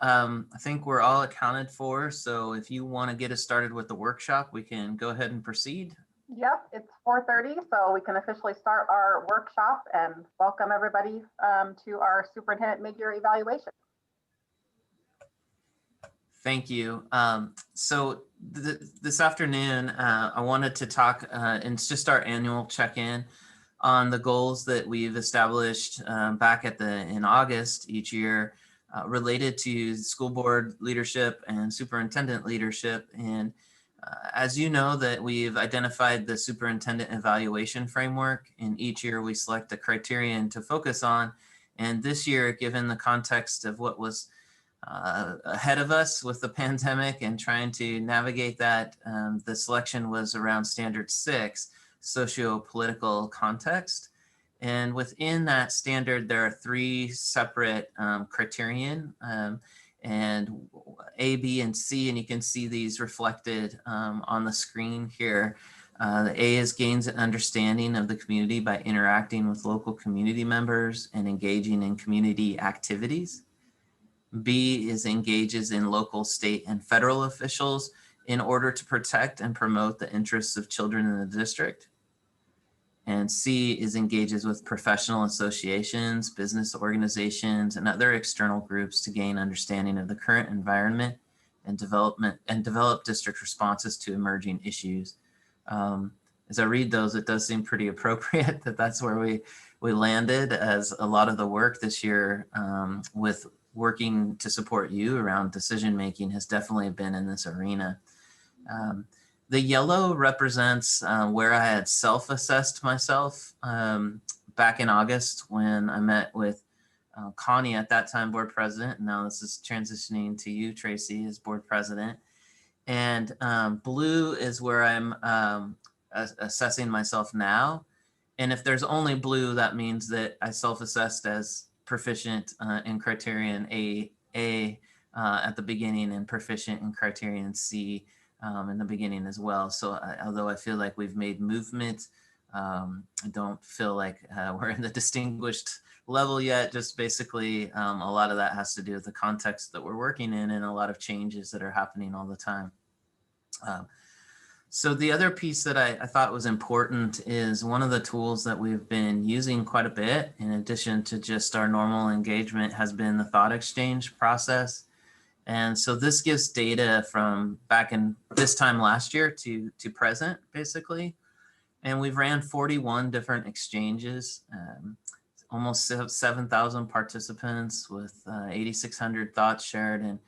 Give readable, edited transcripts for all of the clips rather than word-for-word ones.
I think we're all accounted for. So if you want to get us started with the workshop, we can go ahead and proceed. Yep, it's 4:30, so we can officially start our workshop and welcome everybody to our superintendent mid-year evaluation. Thank you. So this afternoon, I wanted to talk, and it's just our annual check-in on the goals that we've established back in August each year related to school board leadership and superintendent leadership. And as you know, that we've identified the superintendent evaluation framework, and each year we select a criterion to focus on. And this year, given the context of what was ahead of us with the pandemic and trying to navigate that, the selection was around standard 6, socio-political context. And within that standard, there are 3 separate criterion, and A, B, and C, and you can see these reflected on the screen here. The A is gains an understanding of the community by interacting with local community members and engaging in community activities. B is engages in local, state, and federal officials in order to protect and promote the interests of children in the district. And C is engages with professional associations, business organizations, and other external groups to gain understanding of the current environment and develop district responses to emerging issues. As I read those, it does seem pretty appropriate that that's where we landed, as a lot of the work this year with working to support you around decision making has definitely been in this arena. The yellow represents where I had self-assessed myself back in August when I met with Connie, at that time board president. Now this is transitioning to you, Tracy, as board president. And blue is where I'm assessing myself now. And if there's only blue, that means that I self-assessed as proficient in criterion A at the beginning and proficient in criterion C in the beginning as well. So although I feel like we've made movement, I don't feel like we're in the distinguished level yet. Just basically a lot of that has to do with the context that we're working in and a lot of changes that are happening all the time. So the other piece that I thought was important is one of the tools that we've been using quite a bit, in addition to just our normal engagement, has been the thought exchange process. And so this gives data from back in this time last year to present, basically. And we've ran 41 different exchanges, almost 7,000 participants with 8,600 thoughts shared and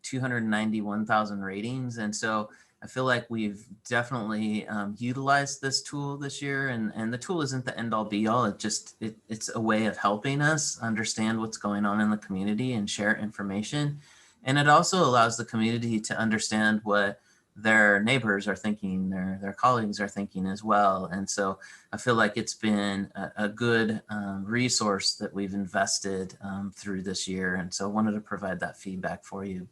291,000 ratings. And so I feel like we've definitely utilized this tool this year, and the tool isn't the end all be all. It's a way of helping us understand what's going on in the community and share information. And it also allows the community to understand what their neighbors are thinking, their colleagues are thinking as well. And so I feel like it's been a good resource that we've invested through this year. And so I wanted to provide that feedback for you.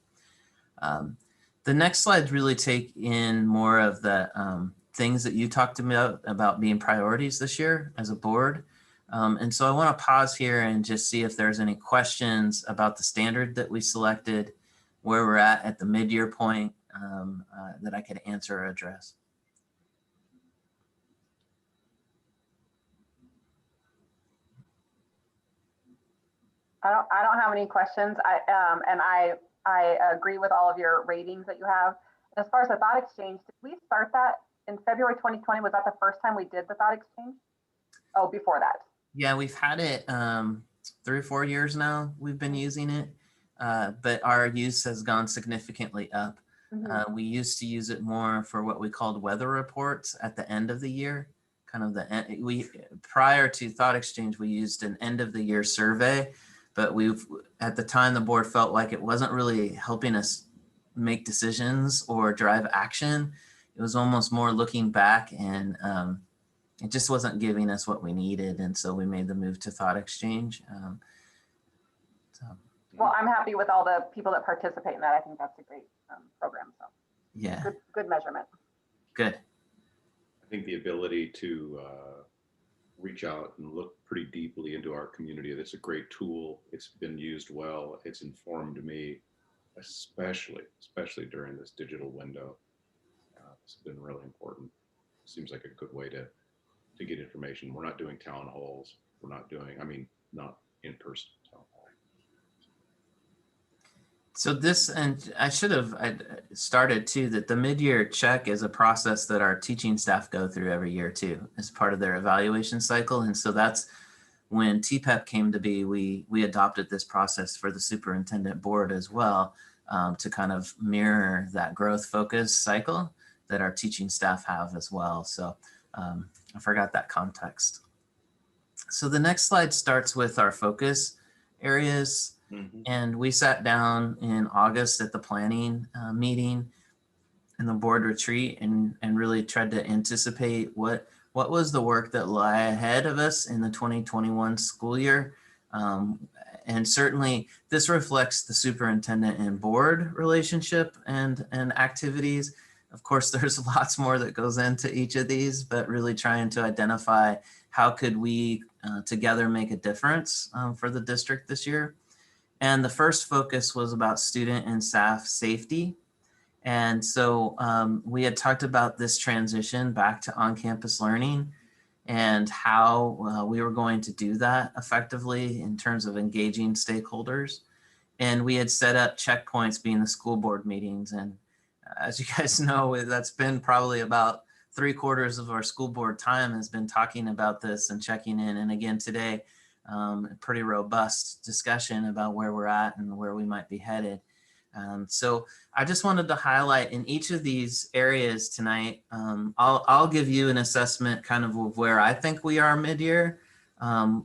The next slides really take in more of the things that you talked about being priorities this year as a board. And so I want to pause here and just see if there's any questions about the standard that we selected, where we're at the mid-year point, that I could answer or address. I don't have any questions. I agree with all of your ratings that you have. As far as the thought exchange, did we start that in February 2020? Was that the first time we did the thought exchange? Oh, before that. Yeah, we've had it 3 or 4 years now. We've been using it, but our use has gone significantly up. Mm-hmm. We used to use it more for what we called weather reports at the end of the year. Kind of prior to thought exchange, we used an end of the year survey. But at the time, the board felt like it wasn't really helping us make decisions or drive action. It was almost more looking back, and it just wasn't giving us what we needed. And so we made the move to thought exchange. Well, I'm happy with all the people that participate in that. I think that's a great program. So yeah, good measurement. Good. I think the ability to reach out and look pretty deeply into our community. That's a great tool. It's been used well. It's informed me especially during this digital window. It's been really important. Seems like a good way to get information. We're not doing town halls. We're not doing, I mean, not in-person town hall. So this, and I should have started too, that the mid-year check is a process that our teaching staff go through every year too, as part of their evaluation cycle. And so that's when TPEP came to be, we adopted this process for the superintendent board as well, to kind of mirror that growth focus cycle that our teaching staff have as well. So I forgot that context. So the next slide starts with our focus areas. And we sat down in August at the planning meeting and the board retreat and really tried to anticipate what was the work that lay ahead of us in the 2021 school year. And certainly this reflects the superintendent and board relationship and activities. Of course, there's lots more that goes into each of these, but really trying to identify how could we together make a difference for the district this year. And the first focus was about student and staff safety. And so we had talked about this transition back to on-campus learning and how we were going to do that effectively in terms of engaging stakeholders. And we had set up checkpoints being the school board meetings. And as you guys know, that's been probably about 3/4 of our school board time has been talking about this and checking in. And again, today, a pretty robust discussion about where we're at and where we might be headed. So I just wanted to highlight in each of these areas tonight, I'll give you an assessment kind of where I think we are mid-year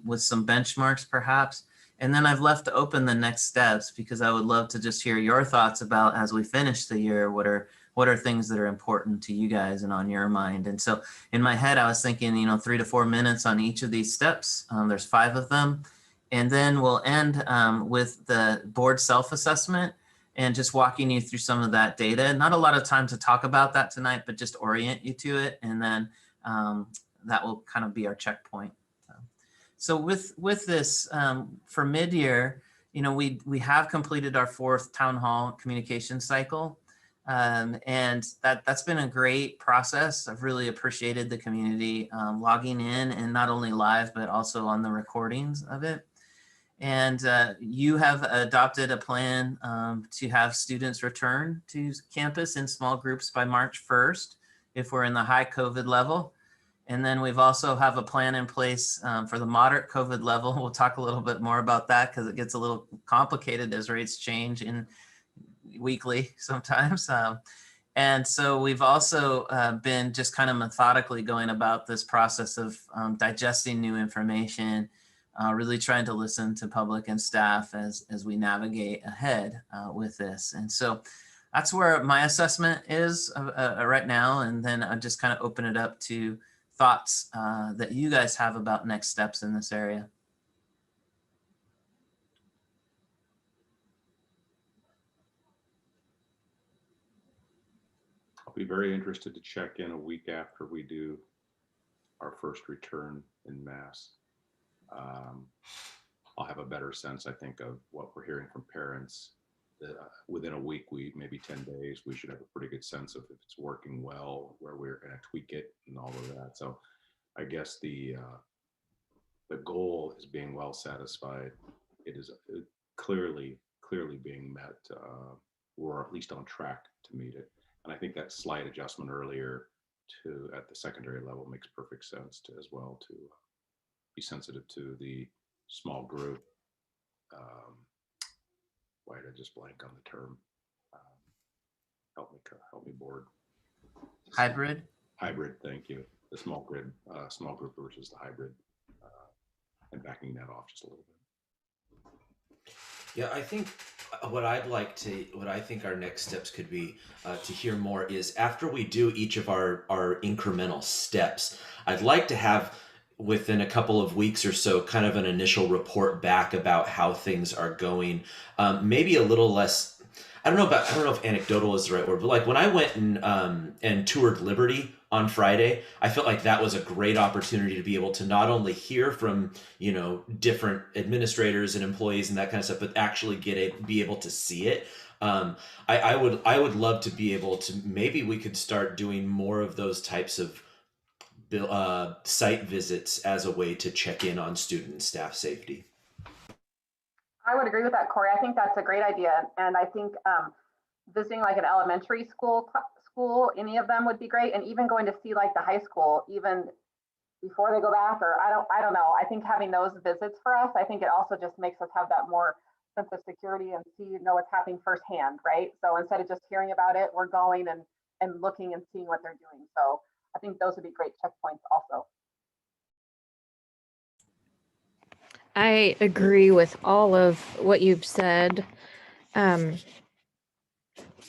with some benchmarks perhaps. And then I've left open the next steps because I would love to just hear your thoughts about as we finish the year, what are things that are important to you guys and on your mind. And so in my head, I was thinking, 3 to 4 minutes on each of these steps. There's 5 of them. And then we'll end with the board self-assessment and just walking you through some of that data. Not a lot of time to talk about that tonight, but just orient you to it. And then that will kind of be our checkpoint. So with this for mid-year, we have completed our 4th town hall communication cycle. And that's been a great process. I've really appreciated the community logging in and not only live, but also on the recordings of it. And you have adopted a plan to have students return to campus in small groups by March 1st, if we're in the high COVID level. And then we've also have a plan in place for the moderate COVID level. We'll talk a little bit more about that because it gets a little complicated as rates change weekly sometimes. And so we've also been just kind of methodically going about this process of digesting new information, really trying to listen to public and staff as we navigate ahead with this. And so that's where my assessment is right now. And then I just kind of open it up to thoughts that you guys have about next steps in this area. I'll be very interested to check in a week after we do our first return in mass. I'll have a better sense, I think, of what we're hearing from parents. Within a week, maybe 10 days, we should have a pretty good sense of if it's working well, where we're going to tweak it and all of that. So I guess the goal is being well satisfied. It is clearly being met. We're at least on track to meet it. And I think that slight adjustment earlier at the secondary level makes perfect sense as well, to be sensitive to the small group. Why did I just blank on the term? Help me board. Hybrid. Thank you. The small group versus the hybrid, and backing that off just a little bit. Yeah, I think what I think our next steps could be to hear more is after we do each of our incremental steps, I'd like to have within a couple of weeks or so kind of an initial report back about how things are going. Maybe a little less, I don't know if anecdotal is the right word, but like when I went and toured Liberty on Friday, I felt like that was a great opportunity to be able to not only hear from, you know, different administrators and employees and that kind of stuff, but actually be able to see it. I would love to be able to, maybe we could start doing more of those types of site visits as a way to check in on student and staff safety. I would agree with that, Corey. I think that's a great idea. And I think visiting like an elementary school, any of them would be great. And even going to see like the high school, even before they go back, or I don't know. I think having those visits for us, I think it also just makes us have that more sense of security and know what's happening firsthand, right? So instead of just hearing about it, we're going and looking and seeing what they're doing. So I think those would be great checkpoints also. I agree with all of what you've said. I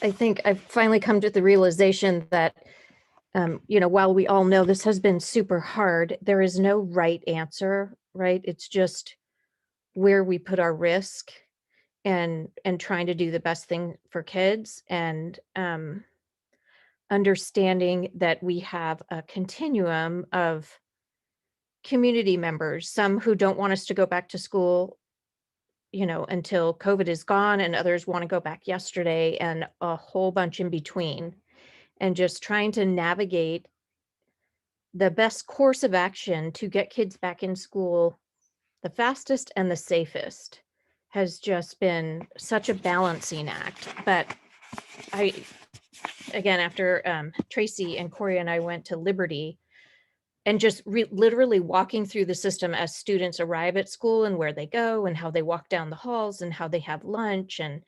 think I've finally come to the realization that, you know, while we all know this has been super hard, there is no right answer, right? It's just where we put our risk and trying to do the best thing for kids, and understanding that we have a continuum of community members, some who don't want us to go back to school, you know, until COVID is gone, and others want to go back yesterday, and a whole bunch in between. And just trying to navigate the best course of action to get kids back in school the fastest and the safest has just been such a balancing act. But again, after Tracy and Corey and I went to Liberty, and just literally walking through the system as students arrive at school and where they go and how they walk down the halls and how they have lunch, and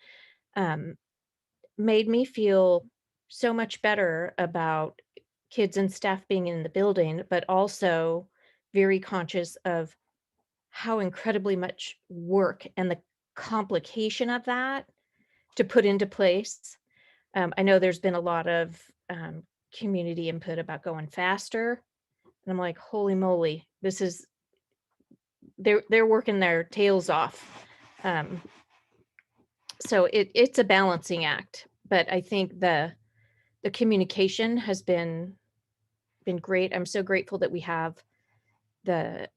made me feel so much better about kids and staff being in the building, but also very conscious of how incredibly much work and the complication of that to put into place. I know there's been a lot of community input about going faster. And I'm like, holy moly, this is, they're working their tails off. So it's a balancing act, but I think the communication has been great. I'm so grateful that we have the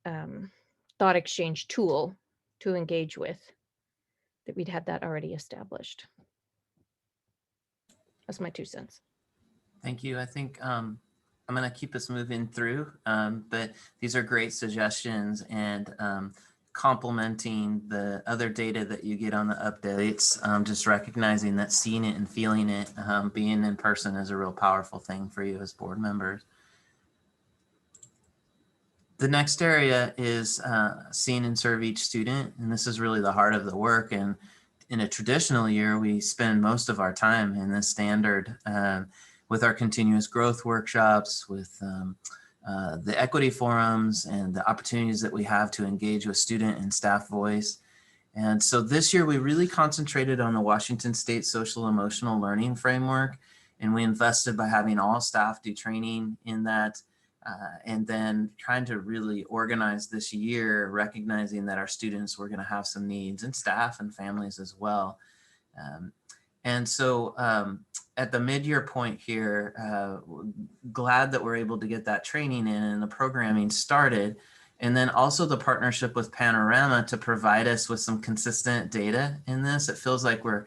thought exchange tool to engage with, that we'd had that already established. That's my 2 cents. Thank you. I think I'm going to keep us moving through, but these are great suggestions, and complementing the other data that you get on the updates, just recognizing that seeing it and feeling it, being in person is a real powerful thing for you as board members. The next area is see and serve each student, and this is really the heart of the work. And in a traditional year, we spend most of our time in this standard with our continuous growth workshops, with the equity forums, and the opportunities that we have to engage with student and staff voice. And so this year we really concentrated on the Washington State Social Emotional Learning Framework, and we invested by having all staff do training in that, and then trying to really organize this year, recognizing that our students were going to have some needs, and staff and families as well. And so at the mid-year point here, glad that we're able to get that training in and the programming started. And then also the partnership with Panorama to provide us with some consistent data in this. It feels like we're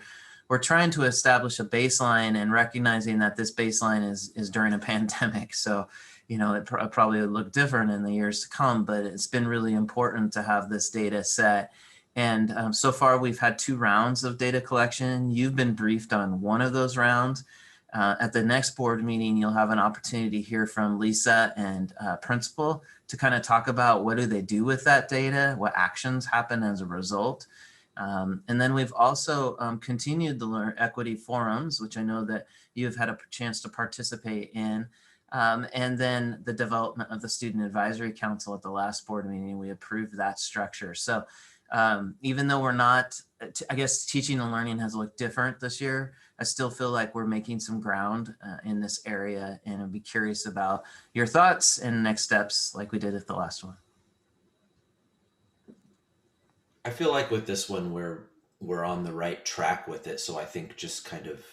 trying to establish a baseline, and recognizing that this baseline is during a pandemic. So, you know, it probably would look different in the years to come, but it's been really important to have this data set. And so far we've had 2 rounds of data collection. You've been briefed on one of those rounds. At the next board meeting, you'll have an opportunity to hear from Lisa and principal to kind of talk about what do they do with that data, what actions happen as a result. And then we've also continued the Learn Equity Forums, which I know that you've had a chance to participate in. And then the development of the Student Advisory Council at the last board meeting, we approved that structure. So even though we're not, I guess teaching and learning has looked different this year, I still feel like we're making some ground in this area, and I'd be curious about your thoughts and next steps like we did at the last one. I feel like with this one, we're on the right track with it. So I think just kind of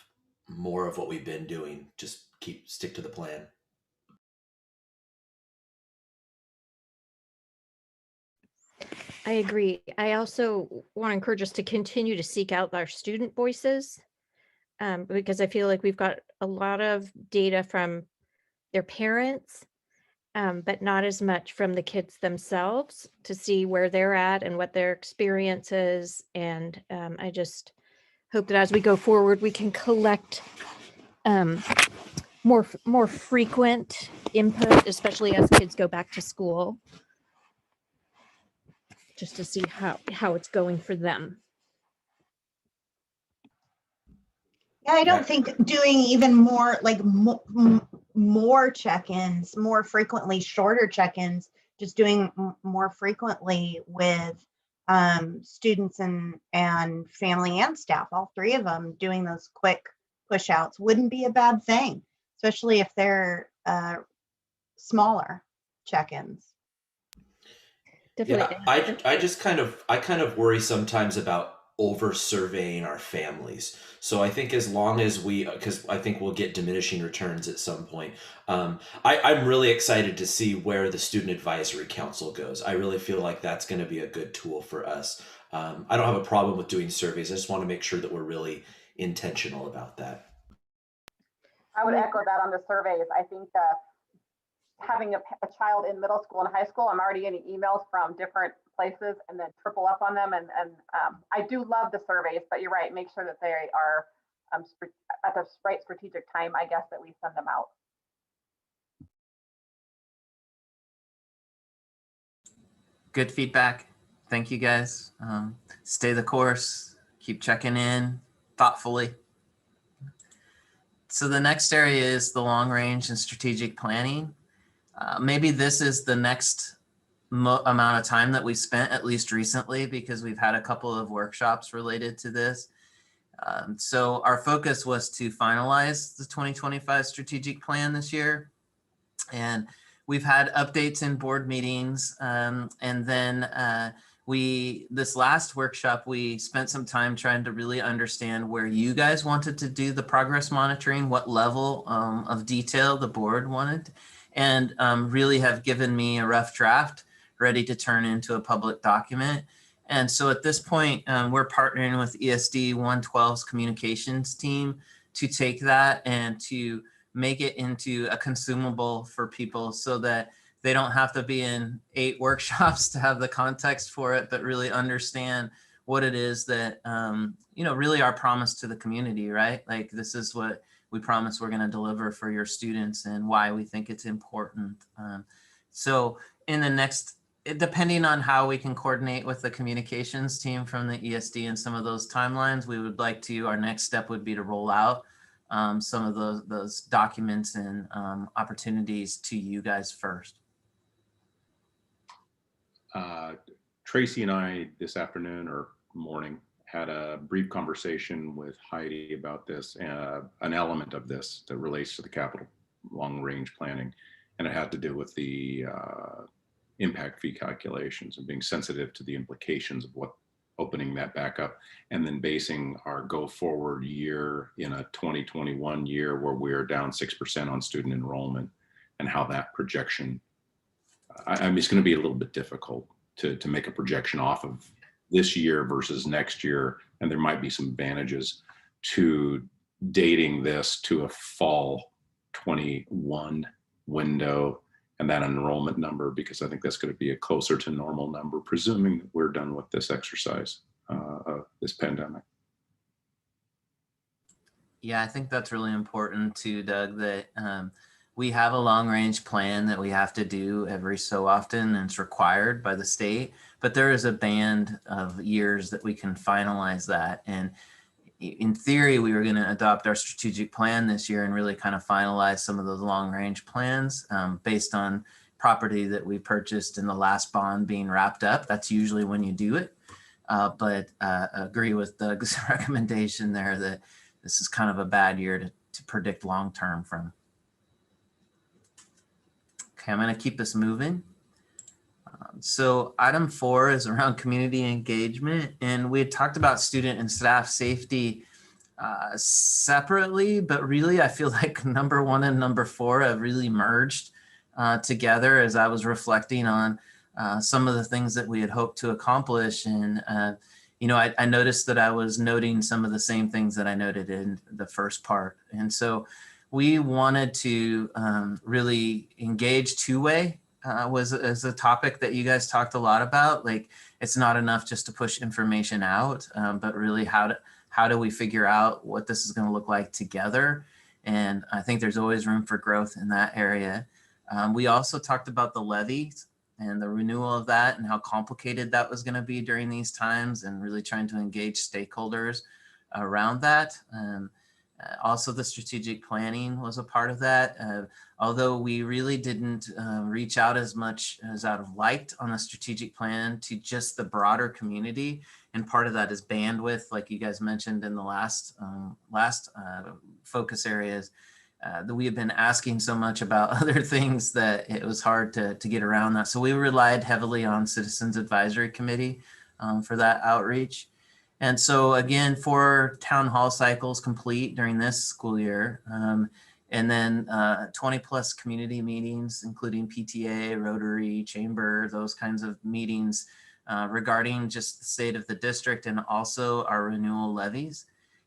more of what we've been doing, just stick to the plan. I agree. I also want to encourage us to continue to seek out our student voices, because I feel like we've got a lot of data from their parents, but not as much from the kids themselves to see where they're at and what their experience is. And I just hope that as we go forward, we can collect more frequent input, especially as kids go back to school, just to see how it's going for them. Yeah, I don't think doing even more, like more check-ins, more frequently, shorter check-ins, just doing more frequently with students and family and staff, all three of them, doing those quick push outs wouldn't be a bad thing, especially if they're smaller check-ins. Definitely. Yeah, I kind of worry sometimes about over surveying our families. So I think as long as because I think we'll get diminishing returns at some point. I'm really excited to see where the Student Advisory Council goes. I really feel like that's going to be a good tool for us. I don't have a problem with doing surveys. I just want to make sure that we're really intentional about that. I would echo that on the surveys. I think having a child in middle school and high school, I'm already getting emails from different places and then triple up on them. And I do love the surveys, but you're right, make sure that they are at the right strategic time, I guess, that we send them out. Good feedback. Thank you guys. Stay the course, keep checking in thoughtfully. So the next area is the long range and strategic planning. Maybe this is the next amount of time that we spent, at least recently, because we've had a couple of workshops related to this. So our focus was to finalize the 2025 strategic plan this year. And we've had updates in board meetings. And then this last workshop, we spent some time trying to really understand where you guys wanted to do the progress monitoring, what level of detail the board wanted, and really have given me a rough draft ready to turn into a public document. And so at this point, we're partnering with ESD 112's communications team to take that and to make it into a consumable for people so that they don't have to be in 8 workshops to have the context for it, but really understand what it is that, really our promise to the community, right? Like, this is what we promise we're going to deliver for your students and why we think it's important. So in the next, depending on how we can coordinate with the communications team from the ESD and some of those timelines, we would like to, our next step would be to roll out some of those documents and opportunities to you guys first. Tracy and I this afternoon or morning had a brief conversation with Heidi about this, an element of this that relates to the capital long range planning. And it had to do with the impact fee calculations and being sensitive to the implications of what opening that back up, and then basing our go forward year in a 2021 year where we're down 6% on student enrollment, and how that projection, I mean, it's going to be a little bit difficult to make a projection off of this year versus next year. And there might be some advantages to dating this to a fall 21 window and that enrollment number, because I think that's going to be a closer to normal number, presuming that we're done with this exercise of this pandemic. Yeah, I think that's really important too, Doug, that we have a long range plan that we have to do every so often, and it's required by the state, but there is a band of years that we can finalize that. And in theory, we were going to adopt our strategic plan this year and really kind of finalize some of those long range plans based on property that we purchased in the last bond being wrapped up. That's usually when you do it. But agree with Doug's recommendation there that this is kind of a bad year to predict long-term from. Okay, I'm going to keep this moving. So item 4 is around community engagement, and we had talked about student and staff safety separately, but really I feel like number 1 and number 4 have really merged together as I was reflecting on some of the things that we had hoped to accomplish. And, I noticed that I was noting some of the same things that I noted in the first part. And so we wanted to really engage two-way was a topic that you guys talked a lot about. Like, it's not enough just to push information out, but really how do we figure out what this is going to look like together? And I think there's always room for growth in that area. We also talked about the levies and the renewal of that and how complicated that was going to be during these times, and really trying to engage stakeholders around that. Also, the strategic planning was a part of that. Although we really didn't reach out as much as I'd have liked on the strategic plan to just the broader community. And part of that is bandwidth, like you guys mentioned in the last focus areas, that we have been asking so much about other things that it was hard to get around that. So we relied heavily on Citizens Advisory Committee for that outreach. And so again, 4 town hall cycles complete during this school year. And then 20 plus community meetings, including PTA, Rotary, Chamber, those kinds of meetings regarding just the state of the district and also our renewal levies.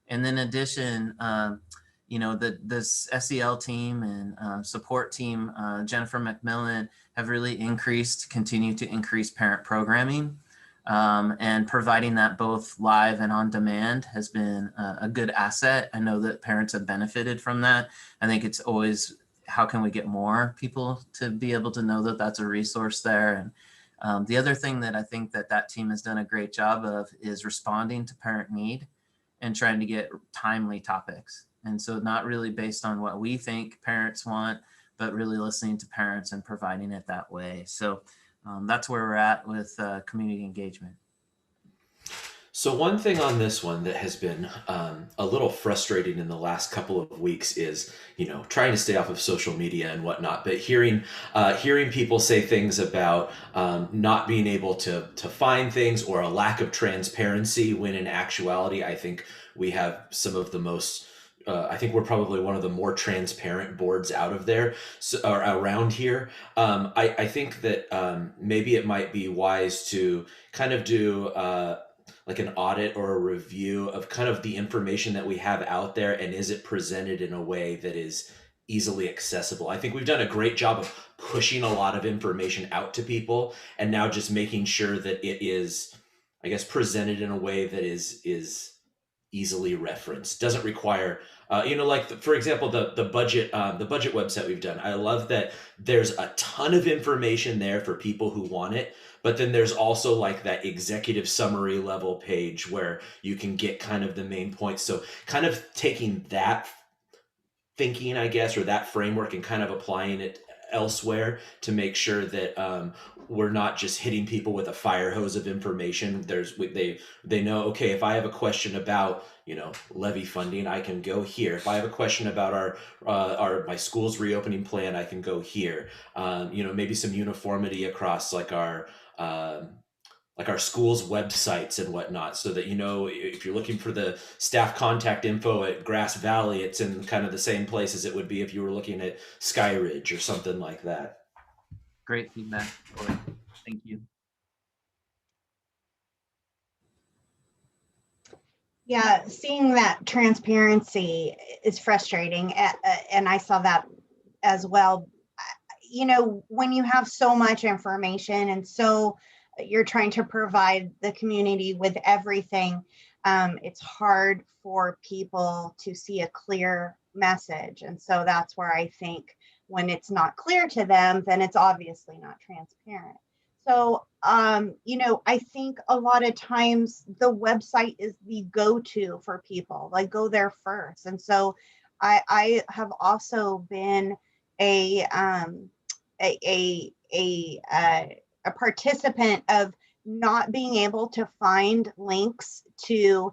And then in addition, this SEL team and support team, Jennifer McMillan, have really continue to increase parent programming. And providing that both live and on demand has been a good asset. I know that parents have benefited from that. I think it's always, how can we get more people to be able to know that that's a resource there? And the other thing that I think that team has done a great job of is responding to parent need and trying to get timely topics. And so not really based on what we think parents want, but really listening to parents and providing it that way. So that's where we're at with community engagement. So one thing on this one that has been a little frustrating in the last couple of weeks is, trying to stay off of social media and whatnot, but hearing people say things about not being able to find things, or a lack of transparency, when in actuality, I think we have some of the most I think we're probably one of the more transparent boards out of there, or around here. I think that maybe it might be wise to kind of do like an audit or a review of kind of the information that we have out there, and is it presented in a way that is easily accessible. I think we've done a great job of pushing a lot of information out to people, and now just making sure that it is, I guess, presented in a way that is easily referenced, doesn't require for example, the budget website we've done. I love that there's a ton of information there for people who want it, but then there's also like that executive summary level page where you can get kind of the main points. So kind of taking that thinking, I guess, or that framework, and kind of applying it elsewhere to make sure that we're not just hitting people with a fire hose of information. They know, okay, if I have a question about levy funding, I can go here. If I have a question about my school's reopening plan, I can go here. Maybe some uniformity across like our school's websites and whatnot, so that if you're looking for the staff contact info at Grass Valley, it's in kind of the same place as it would be if you were looking at Sky Ridge or something like that. Great feedback. Thank you. Yeah, seeing that transparency is frustrating, and I saw that as well. When you have so much information, and so you're trying to provide the community with everything, it's hard for people to see a clear message. And so that's where I think when it's not clear to them, then it's obviously not transparent. So, I think a lot of times the website is the go-to for people, like go there first. And so I have also been a participant of not being able to find links to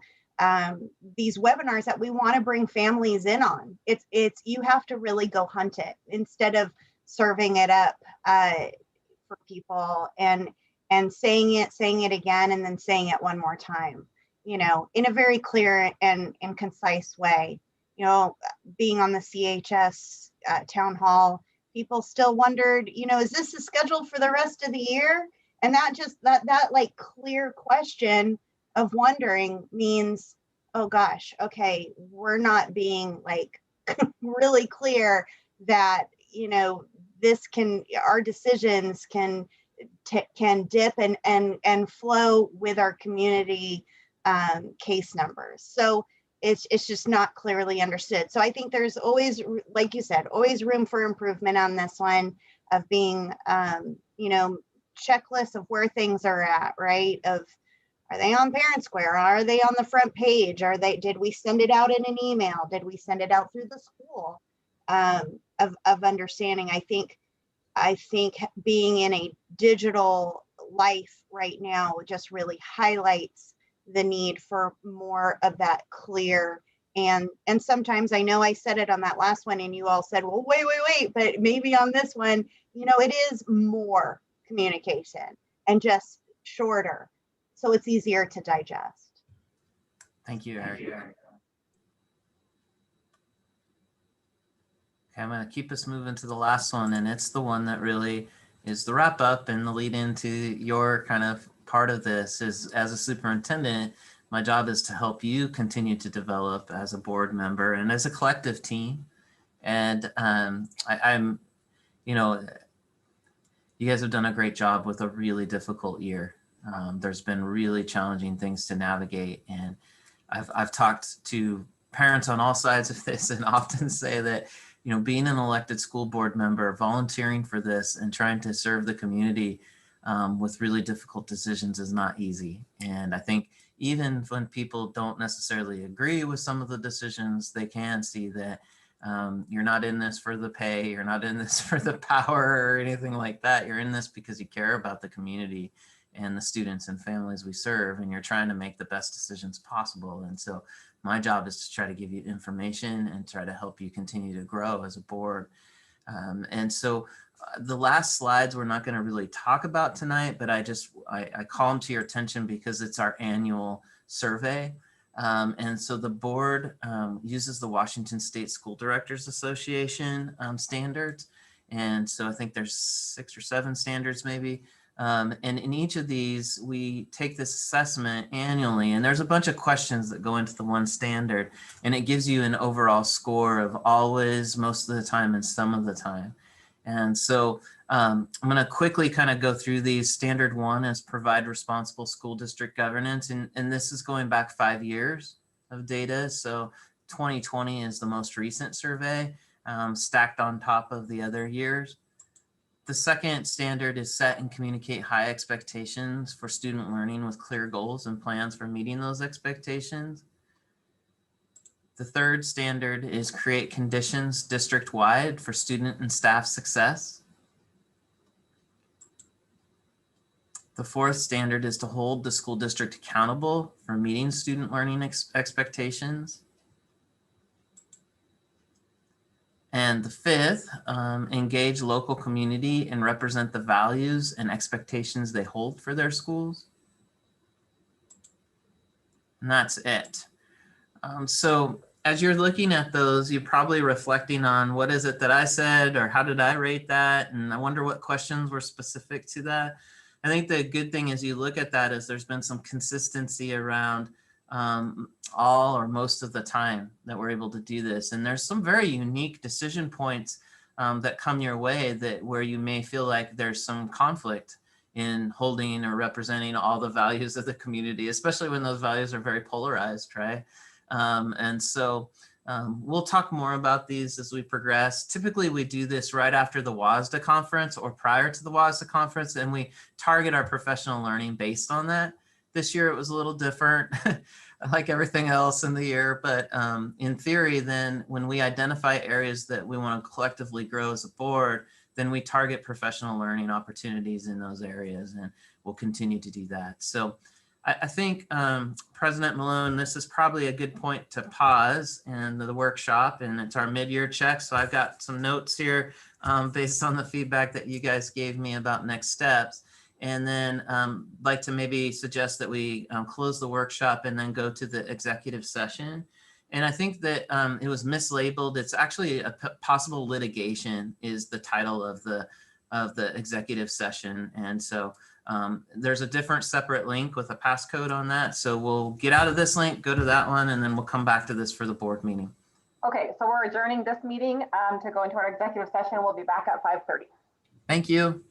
these webinars that we want to bring families in on. It's you have to really go hunt it instead of serving it up for people. And and saying it again, and then saying it one more time, you know, in a very clear and concise way. You know, being on the CHS town hall, people still wondered, you know, is this the schedule for the rest of the year? And that just that like clear question of wondering means, oh gosh, okay, we're not being like really clear that, you know, our decisions can dip and flow with our community case numbers. So it's just not clearly understood. So I think there's always, like you said, always room for improvement on this one, of being, you know, checklists of where things are at, right? Of, are they on Parent Square? Are they on the front page? Did we send it out in an email? Did we send it out through the school? Of understanding. I think being in a digital life right now just really highlights the need for more of that clear. And sometimes, I know I said it on that last one and you all said, well, wait, but maybe on this one, you know, it is more communication and just shorter, so it's easier to digest. Thank you, Eric. Okay, I'm going to keep us moving to the last one, and it's the one that really is the wrap up and the lead into your kind of part of this. Is, as a superintendent, my job is to help you continue to develop as a board member and as a collective team. And I'm, you know, you guys have done a great job with a really difficult year. There's been really challenging things to navigate, and I've talked to parents on all sides of this and often say that, you know, being an elected school board member, volunteering for this and trying to serve the community with really difficult decisions is not easy. And I think even when people don't necessarily agree with some of the decisions, they can see that you're not in this for the pay, you're not in this for the power or anything like that. You're in this because you care about the community and the students and families we serve, and you're trying to make the best decisions possible. And so my job is to try to give you information and try to help you continue to grow as a board. And so the last slides we're not going to really talk about tonight, but I call them to your attention because it's our annual survey. And so the board uses the Washington State School Directors Association standards. And so I think there's 6 or 7 standards maybe. And in each of these, we take this assessment annually, and there's a bunch of questions that go into the one standard, and it gives you an overall score of always, most of the time, and some of the time. And so I'm going to quickly kind of go through these. Standard 1 is provide responsible school district governance, and this is going back 5 years of data. So 2020 is the most recent survey, stacked on top of the other years. The second standard is set and communicate high expectations for student learning with clear goals and plans for meeting those expectations. The third standard is create conditions district-wide for student and staff success. The fourth standard is to hold the school district accountable for meeting student learning expectations. And the fifth, engage local community and represent the values and expectations they hold for their schools. And that's it. So as you're looking at those, you're probably reflecting on what is it that I said, or how did I rate that? And I wonder what questions were specific to that. I think the good thing as you look at that is there's been some consistency around all or most of the time that we're able to do this. And there's some very unique decision points that come your way that where you may feel like there's some conflict in holding or representing all the values of the community, especially when those values are very polarized, right? And so we'll talk more about these as we progress. Typically, we do this right after the WASDA conference or prior to the WASDA conference, and we target our professional learning based on that. This year, it was a little different, like everything else in the year. But in theory, then when we identify areas that we want to collectively grow as a board, then we target professional learning opportunities in those areas, and we'll continue to do that. So I think, President Malone, this is probably a good point to pause in the workshop, and it's our mid-year check. So I've got some notes here based on the feedback that you guys gave me about next steps. And then like to maybe suggest that we close the workshop and then go to the executive session. And I think that it was mislabeled. It's actually a possible litigation is the title of the executive session. And so there's a different separate link with a passcode on that. So we'll get out of this link, go to that one, and then we'll come back to this for the board meeting. Okay, so we're adjourning this meeting to go into our executive session. We'll be back at 5:30. Thank you.